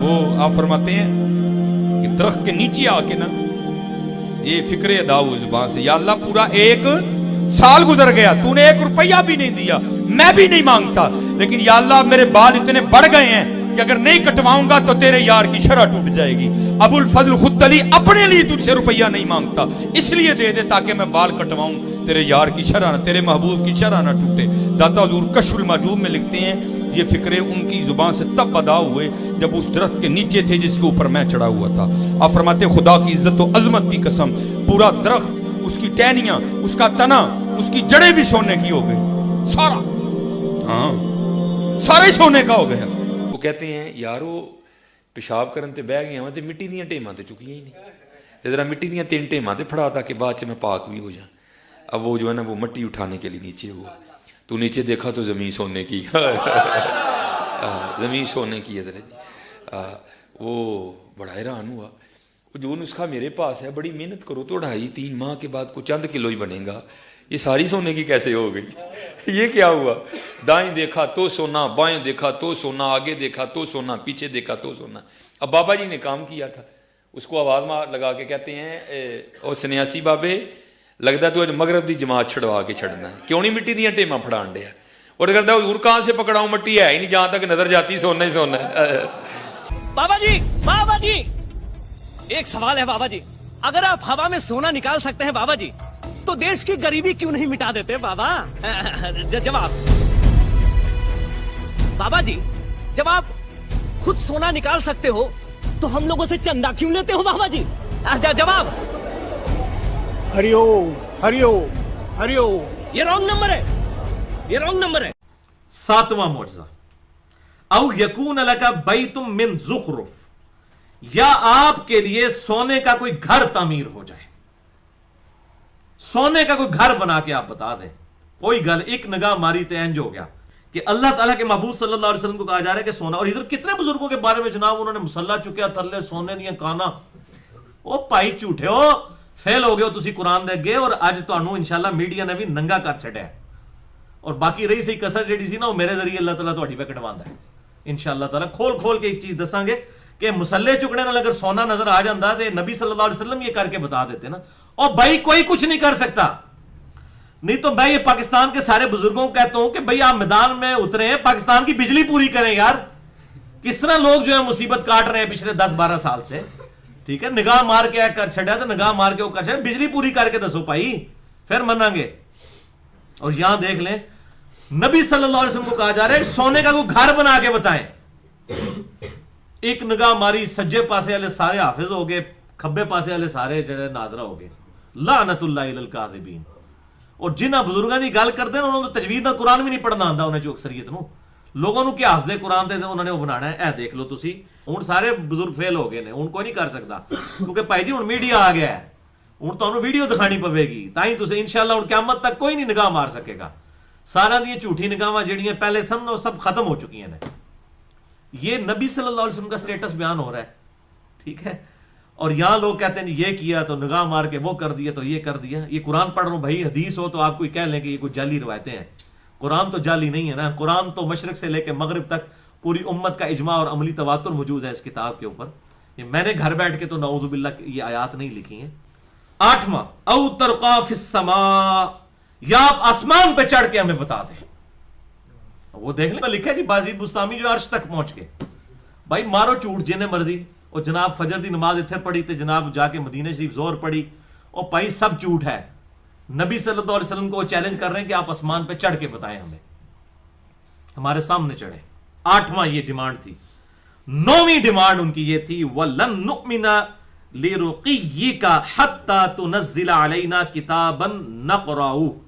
وہ آپ فرماتے ہیں کہ درخت کے نیچے آ کے نا یہ فکر ادا ہوئی زبان سے، یا اللہ پورا 1 سال گزر گیا، تو نے 1 روپیہ بھی نہیں دیا، میں بھی نہیں مانگتا، لیکن یا اللہ میرے بال اتنے بڑھ گئے ہیں کہ اگر نہیں کٹواؤں گا تو تیرے یار کی شرح ٹوٹ جائے گی۔ ابو الفضل خدلی اپنے لیے تجھ سے روپیہ نہیں مانگتا، اس لیے دے دے تاکہ میں بال کٹواؤں، تیرے یار کی شرح نہ، تیرے محبوب کی شرح نہ ٹوٹے۔ داتا حضور کشف المحجوب میں لکھتے ہیں یہ فکرے ان کی زبان سے تب ادا ہوئے جب اس درخت کے نیچے تھے جس کے اوپر میں چڑھا ہوا تھا۔ آپ فرماتے خدا کی عزت و عظمت کی قسم، پورا درخت، اس کی ٹہنیاں، اس کا تنا، اس کی جڑیں بھی سونے کی ہو گئی، سارا، ہاں سارا ہی سونے کا ہو گیا۔ وہ کہتے ہیں یارو پیشاب کرن تے بہ گئے ہاں تے مٹی دیاں ٹیماں تے چکیاں ہی نہیں، تے ذرا مٹی دیاں 3 ٹیماں تے پھڑا تاکہ بعد چ میں پاک بھی ہو جاؤں۔ اب وہ جو ہے نا وہ مٹی اٹھانے کے لیے نیچے ہوا، تو نیچے دیکھا تو زمین سونے کی، زمین سونے کی ہے جی۔ وہ بڑا حیران ہوا، جو نسخہ میرے پاس ہے بڑی محنت کرو تو 2.5-3 ماہ کے بعد کوئی چند کلو ہی بنے گا، یہ ساری سونے کی کیسے ہو گئی؟ یہ کیا ہوا؟ دائیں دیکھا تو سونا، بائیں دیکھا تو سونا، آگے دیکھا تو سونا، پیچھے دیکھا تو سونا۔ اب بابا جی نے کام کیا تھا، اس کو آواز لگا کے کہتے ہیں او سنیاسی بابے لگتا تو مغرب دی جماعت چھڑوا کے چھڑنا ہے، کیوں نہیں مٹی دیاں ٹیماں پھڑان دیا؟ اور کہتا حضور کہاں سے پکڑاؤں، مٹی ہے ہی نہیں، جہاں تک نظر جاتی سونا ہی سونا ہے۔ بابا جی ایک سوال ہے بابا جی، اگر آپ ہوا میں سونا نکال سکتے ہیں بابا جی تو دیش کی غریبی کیوں نہیں مٹا دیتے بابا؟ جواب بابا جی، جب آپ خود سونا نکال سکتے ہو تو ہم لوگوں سے چندہ کیوں لیتے ہو بابا جی؟ جواب ہری اوم ہری اوم ہری اوم۔ یہ رانگ نمبر ہے، یہ رانگ نمبر ہے۔ 7واں معجزہ، او یکون لک بیت من زخرف، یا آپ کے لیے سونے کا کوئی گھر تعمیر ہو جائے، سونے کا کوئی گھر بنا کے آپ بتا دیں۔ کوئی گل ایک نگاہ ماری تے انج ہو گیا کہ اللہ تعالیٰ کے محبوب صلی اللہ علیہ وسلم کو کہا جا رہا ہے کہ سونا، اور ادھر کتنے بزرگوں کے بارے میں جناب انہوں نے مسلح چکیا تھلے سونے دیا کانا۔ او پائی جھوٹے ہو، فیل ہو گئے ہو تسی قرآن دے گئے، اور اج تانوں انشاءاللہ میڈیا نے بھی ننگا کر چھڑیا ہے، اور باقی رہی سی کسر جیڑی سی نا وہ میرے ذریعے اللہ تعالیٰ تہاڈی پہ کٹواندا ہے انشاءاللہ تعالیٰ۔ کھول کے ایک چیز دساں گے کہ مسلح چکنے نال اگر سونا نظر آ جاندہ تے نبی صلی اللہ علیہ وسلم یہ کر کے بتا دیتے نا، اور بھائی کوئی کچھ نہیں کر سکتا۔ نہیں تو میں یہ پاکستان کے سارے بزرگوں کو کہتا ہوں کہ بھائی آپ میدان میں اترے ہیں، پاکستان کی بجلی پوری کریں یار۔ کس طرح لوگ جو ہے مصیبت کاٹ رہے ہیں پچھلے 10-12 سال سے، ٹھیک ہے، نگاہ مار کے کر چھڑیا تو نگاہ مار کے وہ کر چھڑیا، بجلی پوری کر کے دسو بھائی، پھر منیں گے۔ اور یہاں دیکھ لیں نبی صلی اللہ علیہ وسلم کو کہا جا رہا ہے سونے کا کوئی گھر بنا کے بتائیں۔ ایک نگاہ ماری، سجے پاسے والے سارے حافظ ہو گئے، کھبے پاسے والے سارے جڑے ناظرہ ہو گئے، لعنت اللہ علی الکاذبین۔ اور جنہ بزرگاں دی گل کردے ہیں انہوں نے تجوید دا قرآن بھی نہیں پڑھنا آندا، انہیں جو اکثریت نو لوگوں نو کیا حافظ قرآن تے انہوں نے وہ بنانا ہے۔ اے دیکھ لو تسی ہن سارے بزرگ فیل ہو گئے نے، ہن کوئی نہیں کر سکتا، کیونکہ بھائی جی ہن میڈیا آ گیا ہے، ہن تانوں ویڈیو دکھانی پوے گی، تائیں تسی انشاءاللہ ہن قیامت تک کوئی نہیں نگاہ مار سکے گا۔ سارا دی جھوٹی نگاہاں جڑیاں پہلے سن وہ سب ختم ہو چکی ہیں۔ یہ نبی صلی اللہ علیہ وسلم کا سٹیٹس بیان ہو رہا ہے، ٹھیک ہے، اور یہاں لوگ کہتے ہیں یہ کیا تو نگاہ مار کے وہ کر دیا تو یہ کر دیا۔ یہ قرآن پڑھ رہا ہوں بھائی، حدیث ہو تو آپ کوئی کہہ لیں کہ یہ کوئی جعلی روایتیں ہیں، قرآن تو جعلی نہیں ہے نا۔ قرآن تو مشرق سے لے کے مغرب تک پوری امت کا اجماع اور عملی تواتر موجود ہے اس کتاب کے اوپر۔ یہ میں نے گھر بیٹھ کے تو نعوذ باللہ یہ آیات نہیں لکھی ہیں۔ 8واں، او ترقا فی السماء، یا آپ آسمان پہ چڑھ کے ہمیں بتا دیں۔ وہ دیکھ لیں لکھا ہے جی بازید بستامی جو عرش تک پہنچ کے، بھائی مارو جھوٹ جنہیں مرضی، اور جناب فجر دی نماز اتنے پڑھی تے جناب جا کے مدینہ شریف زور پڑھی، اور بھائی سب جھوٹ ہے۔ نبی صلی اللہ علیہ وسلم کو وہ چیلنج کر رہے ہیں کہ آپ آسمان پہ چڑھ کے بتائیں ہمیں، ہمارے سامنے چڑھیں۔ 8واں یہ ڈیمانڈ تھی۔ 9ویں ڈیمانڈ ان کی یہ تھی وَلَن نُؤْمِنَ لِرُقِيِّكَ حَتَّى تُنَزِّلَ عَلَيْنَا كِتَابًا نَقْرَأُهُ،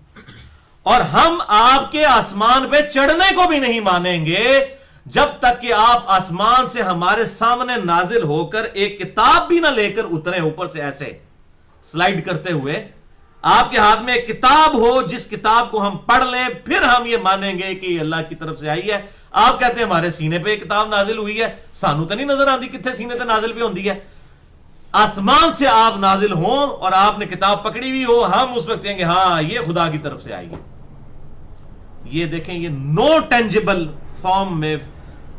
اور ہم آپ کے آسمان پہ چڑھنے کو بھی نہیں مانیں گے جب تک کہ آپ آسمان سے ہمارے سامنے نازل ہو کر ایک کتاب بھی نہ لے کر اتریں، اوپر سے ایسے سلائیڈ کرتے ہوئے آپ کے ہاتھ میں ایک کتاب ہو جس کتاب کو ہم پڑھ لیں، پھر ہم یہ مانیں گے کہ یہ اللہ کی طرف سے آئی ہے۔ آپ کہتے ہیں ہمارے سینے پہ ایک کتاب نازل ہوئی ہے، سانو تو نہیں نظر آتی کتنے سینے تے نازل پہ ہوندی ہے۔ آسمان سے آپ نازل ہوں اور آپ نے کتاب پکڑی ہوئی ہو، ہم اس وقت کہیں گے ہاں یہ خدا کی طرف سے آئی ہے۔ یہ دیکھیں، یہ نو ٹینجیبل فارم میں